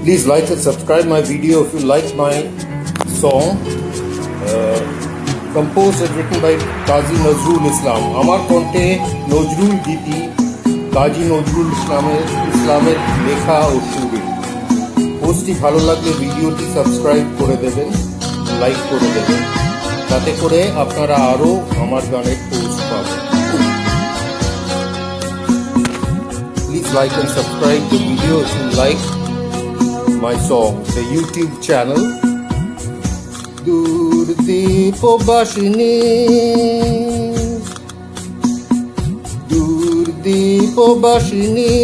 Please like and subscribe my video if you like my song. Composed and written by Qazi Nazrul Islam. আমার কণ্ঠে নজরুল গীতি কাজী নজরুল ইসলামের লেখা ও সুরে। পোস্টটি ভালো লাগলে ভিডিওটি সাবস্ক্রাইব করে দেবেন, লাইক করে দেবেন, তাতে করে আপনারা আরও আমার গানের পোস্ট পাবেন। Please like and subscribe the video if you like my song, the YouTube channel. দূরদীপবাসিনী দূরদীপবাসিনী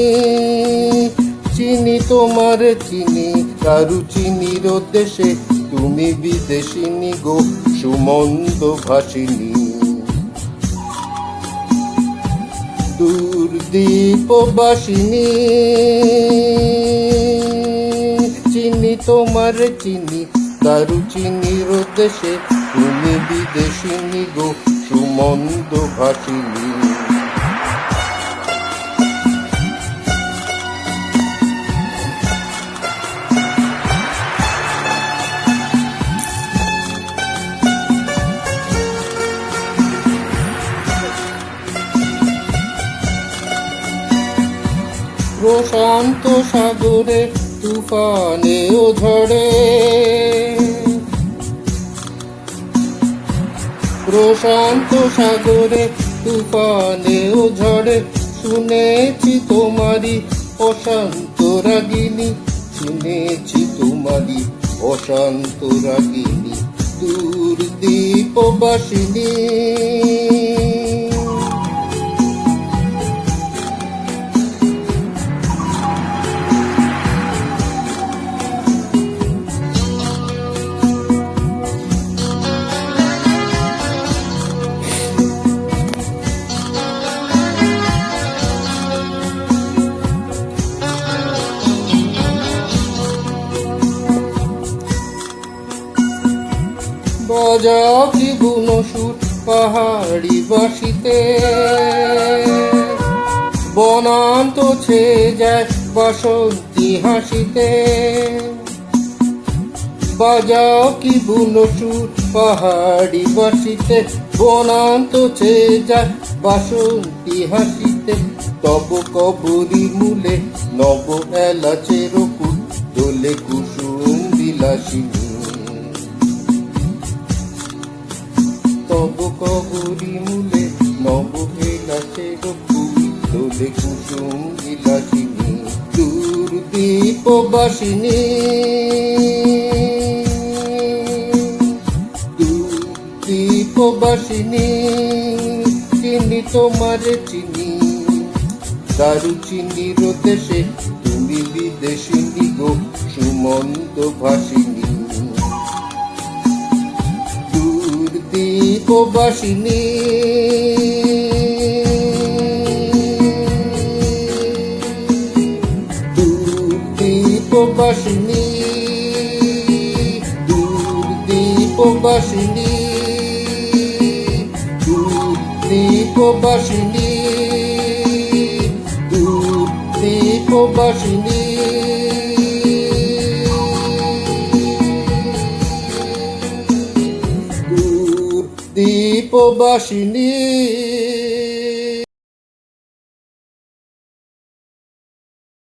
চিনি তোমার চিনি কারু চিনির দেশে তুমি বিদেশিনী গো সুমন্দ ভাসিনী। দূরদীপবাসিনী চিনি তোমার চিনি কারু চিনির দেশে তুমি বিদেশিনী গো সুমন্দ ভাসিনী। প্রশান্ত সাগরে তুফানে ও ঝড়ে প্রশান্ত সাগরে তুফানে ও ঝড়ে শুনেছি তোমারি অশান্ত রাগিনী শুনেছি তোমারি অশান্ত রাগিনী। দূরদীপবাসিনী বাজাও কি বুনো সুর পাহাড়ি বাসিতে বনান্ত ছেয়ে যায় বাসন্তী হাসিতে। বাজাও কি বুনো সুর পাহাড়ি বাসিতে বনান্ত ছেয়ে যায় বাসন্তী হাসিতে। তব কবরী মূলে নব এলাচের কুল দোলে কুসুম বিলাসিনী। তব কবরী মূলে নব এলাচের কুল দোলে কুসুম বিলাসিনী। দূরদীপবাসিনী দূরদীপবাসিনী চিনি তোমার চিনি কারু চিনির দেশে তুমি বিদেশিনী গো সুমন্দ ভাসিনী। দূরদীপবাসিনী দূরদীপবাসিনী দূরদীপবাসিনী দূরদীপবাসিনী দূরদীপবাসিনী দূরদীপবাসিনী।